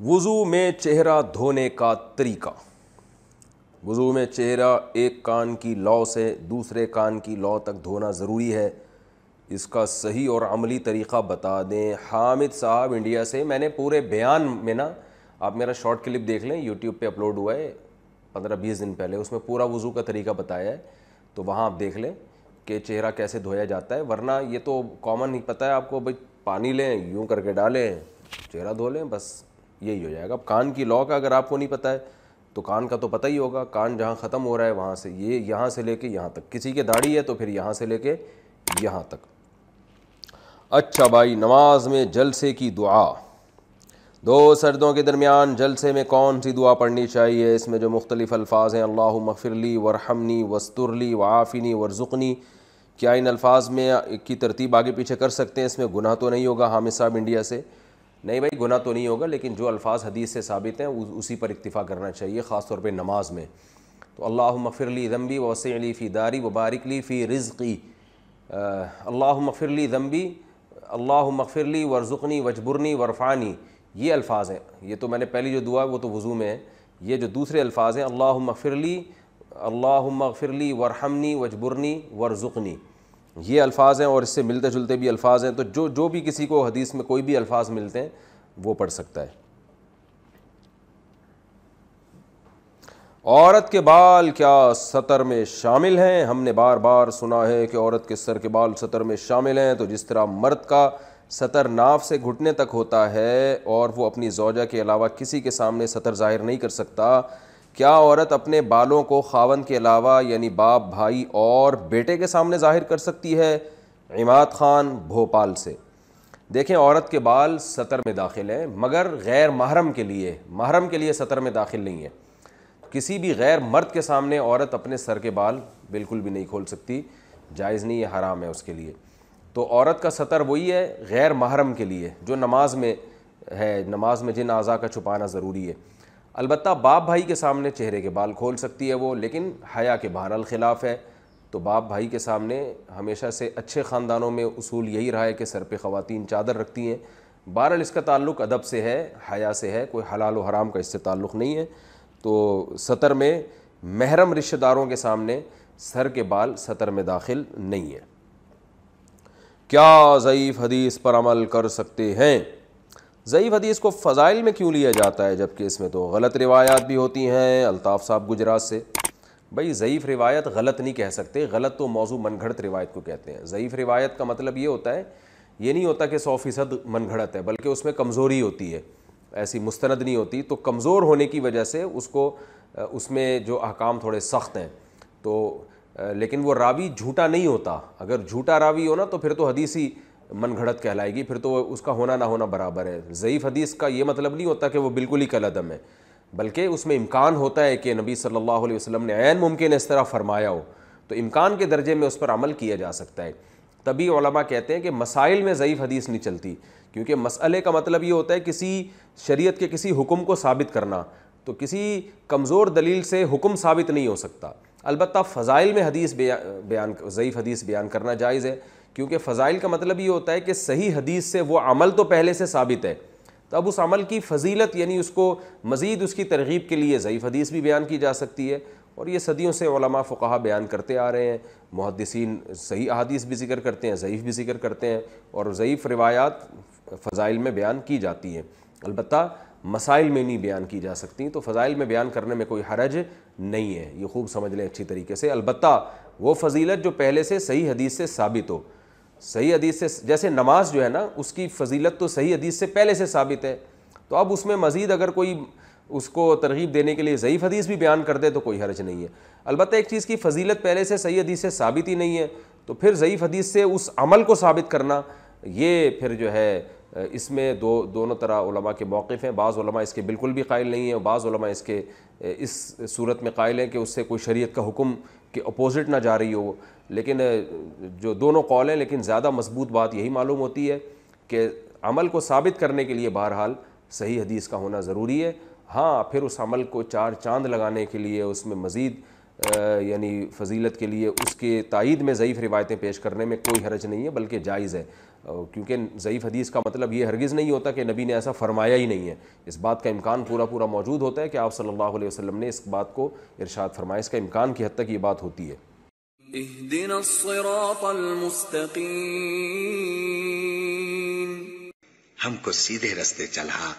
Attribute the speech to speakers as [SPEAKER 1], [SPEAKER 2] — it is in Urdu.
[SPEAKER 1] وضو میں چہرہ دھونے کا طریقہ۔ وضو میں چہرہ ایک کان کی لو سے دوسرے کان کی لو تک دھونا ضروری ہے، اس کا صحیح اور عملی طریقہ بتا دیں۔ حامد صاحب انڈیا سے۔ میں نے پورے بیان میں نا، آپ میرا شارٹ کلپ دیکھ لیں، یوٹیوب پہ اپلوڈ ہوا ہے 15-20 دن پہلے، اس میں پورا وضو کا طریقہ بتایا ہے، تو وہاں آپ دیکھ لیں کہ چہرہ کیسے دھویا جاتا ہے۔ ورنہ یہ تو کامن ہی پتہ ہے آپ کو، بھائی پانی لیں، یوں کر کے ڈالیں، چہرہ دھو لیں، بس یہی ہو جائے گا۔ اب کان کی لو کا اگر آپ کو نہیں پتہ ہے تو کان کا تو پتہ ہی ہوگا، کان جہاں ختم ہو رہا ہے وہاں سے، یہ یہاں سے لے کے یہاں تک، کسی کے داڑھی ہے تو پھر یہاں سے لے کے یہاں تک۔ اچھا بھائی، نماز میں جلسے کی دعا، دو سجدوں کے درمیان جلسے میں کون سی دعا پڑھنی چاہیے؟ اس میں جو مختلف الفاظ ہیں، اللہم اغفر لی ورحمنی واستر لی وعافنی وارزقنی، کیا ان الفاظ میں کی ترتیب آگے پیچھے کر سکتے ہیں؟ اس میں گناہ تو نہیں ہوگا؟ حامد صاحب انڈیا سے۔ نہیں بھائی، گناہ تو نہیں ہوگا، لیکن جو الفاظ حدیث سے ثابت ہیں اسی پر اکتفا کرنا چاہیے، خاص طور پہ نماز میں۔ تو اللہم اغفر لی ذنبی ووسع لی فی داری وبارک لی فی رزقی، اللہم اغفر لی ذنبی، اللہم اغفر لی وارزقنی واجبرنی وارفعنی، یہ الفاظ ہیں۔ یہ تو میں نے پہلی جو دعا ہے وہ تو وضو میں ہے، یہ جو دوسرے الفاظ ہیں، اللہم اغفر لی، اللہم اغفر لی وارحمنی واجبرنی وارزقنی، یہ الفاظ ہیں، اور اس سے ملتے جلتے بھی الفاظ ہیں، تو جو بھی کسی کو حدیث میں کوئی بھی الفاظ ملتے ہیں وہ پڑھ سکتا ہے۔ عورت کے بال کیا سطر میں شامل ہیں؟ ہم نے بار بار سنا ہے کہ عورت کے سر کے بال سطر میں شامل ہیں، تو جس طرح مرد کا سطر ناف سے گھٹنے تک ہوتا ہے اور وہ اپنی زوجہ کے علاوہ کسی کے سامنے سطر ظاہر نہیں کر سکتا، کیا عورت اپنے بالوں کو خاوند کے علاوہ یعنی باپ، بھائی اور بیٹے کے سامنے ظاہر کر سکتی ہے؟ عماد خان بھوپال سے۔ دیکھیں، عورت کے بال سطر میں داخل ہیں، مگر غیر محرم کے لیے، محرم کے لیے سطر میں داخل نہیں ہے۔ کسی بھی غیر مرد کے سامنے عورت اپنے سر کے بال بالکل بھی نہیں کھول سکتی، جائز نہیں ہے، حرام ہے اس کے لیے۔ تو عورت کا سطر وہی ہے غیر محرم کے لیے جو نماز میں ہے، نماز میں جن اعضاء کا چھپانا ضروری ہے۔ البتہ باپ بھائی کے سامنے چہرے کے بال کھول سکتی ہے وہ، لیکن حیا کے بہرحال خلاف ہے۔ تو باپ بھائی کے سامنے ہمیشہ سے اچھے خاندانوں میں اصول یہی رہا ہے کہ سر پہ خواتین چادر رکھتی ہیں۔ بہرحال اس کا تعلق ادب سے ہے، حیا سے ہے، کوئی حلال و حرام کا اس سے تعلق نہیں ہے۔ تو سطر میں محرم رشتہ داروں کے سامنے سر کے بال سطر میں داخل نہیں ہے۔ کیا ضعیف حدیث پر عمل کر سکتے ہیں؟ ضعیف حدیث کو فضائل میں کیوں لیا جاتا ہے جبکہ اس میں تو غلط روایات بھی ہوتی ہیں؟ الطاف صاحب گجرات سے۔ بھائی ضعیف روایت غلط نہیں کہہ سکتے، غلط تو موضوع من گھڑت روایت کو کہتے ہیں۔ ضعیف روایت کا مطلب یہ ہوتا ہے، یہ نہیں ہوتا کہ 100% من گھڑت ہے، بلکہ اس میں کمزوری ہوتی ہے، ایسی مستند نہیں ہوتی۔ تو کمزور ہونے کی وجہ سے اس میں جو احکام تھوڑے سخت ہیں، تو لیکن وہ راوی جھوٹا نہیں ہوتا۔ اگر جھوٹا راوی ہو نا تو پھر تو حدیث ہی من گھڑت کہلائے گی، پھر تو اس کا ہونا نہ ہونا برابر ہے۔ ضعیف حدیث کا یہ مطلب نہیں ہوتا کہ وہ بالکل ہی کالعدم ہے، بلکہ اس میں امکان ہوتا ہے کہ نبی صلی اللہ علیہ وسلم نے عین ممکن اس طرح فرمایا ہو، تو امکان کے درجے میں اس پر عمل کیا جا سکتا ہے۔ تبھی علماء کہتے ہیں کہ مسائل میں ضعیف حدیث نہیں چلتی، کیونکہ مسئلے کا مطلب یہ ہوتا ہے کسی شریعت کے کسی حکم کو ثابت کرنا، تو کسی کمزور دلیل سے حکم ثابت نہیں ہو سکتا۔ البتہ فضائل میں ضعیف حدیث بیان کرنا جائز ہے، کیونکہ فضائل کا مطلب یہ ہوتا ہے کہ صحیح حدیث سے وہ عمل تو پہلے سے ثابت ہے، تو اب اس عمل کی فضیلت یعنی اس کو مزید اس کی ترغیب کے لیے ضعیف حدیث بھی بیان کی جا سکتی ہے، اور یہ صدیوں سے علماء فقہا بیان کرتے آ رہے ہیں۔ محدثین صحیح احادیث بھی ذکر کرتے ہیں، ضعیف بھی ذکر کرتے ہیں، اور ضعیف روایات فضائل میں بیان کی جاتی ہیں، البتہ مسائل میں نہیں بیان کی جا سکتی، تو فضائل میں بیان کرنے میں کوئی حرج نہیں ہے، یہ خوب سمجھ لیں اچھی طریقے سے۔ البتہ وہ فضیلت جو پہلے سے صحیح حدیث سے ثابت ہو، صحیح حدیث سے، جیسے نماز جو ہے نا، اس کی فضیلت تو صحیح حدیث سے پہلے سے ثابت ہے، تو اب اس میں مزید اگر کوئی اس کو ترغیب دینے کے لیے ضعیف حدیث بھی بیان کر دے تو کوئی حرج نہیں ہے۔ البتہ ایک چیز کی فضیلت پہلے سے صحیح حدیث سے ثابت ہی نہیں ہے، تو پھر ضعیف حدیث سے اس عمل کو ثابت کرنا، یہ پھر جو ہے اس میں دونوں طرح علماء کے موقف ہیں۔ بعض علماء اس کے بالکل بھی قائل نہیں ہیں، اور بعض علماء اس کے اس صورت میں قائل ہیں کہ اس سے کوئی شریعت کا حکم کے اپوزٹ نہ جا رہی ہو، لیکن جو دونوں قول ہیں، لیکن زیادہ مضبوط بات یہی معلوم ہوتی ہے کہ عمل کو ثابت کرنے کے لیے بہرحال صحیح حدیث کا ہونا ضروری ہے۔ ہاں، پھر اس عمل کو چار چاند لگانے کے لیے، اس میں مزید یعنی فضیلت کے لیے اس کے تائید میں ضعیف روایتیں پیش کرنے میں کوئی حرج نہیں ہے، بلکہ جائز ہے۔ کیونکہ ضعیف حدیث کا مطلب یہ ہرگز نہیں ہوتا کہ نبی نے ایسا فرمایا ہی نہیں ہے، اس بات کا امکان پورا موجود ہوتا ہے کہ آپ صلی اللہ علیہ وسلم نے اس بات کو ارشاد فرمایا، اس کا امکان کی حد تک یہ بات ہوتی ہے۔
[SPEAKER 2] اهدنا الصراط المستقیم،
[SPEAKER 3] ہم کو سیدھے رستے چلا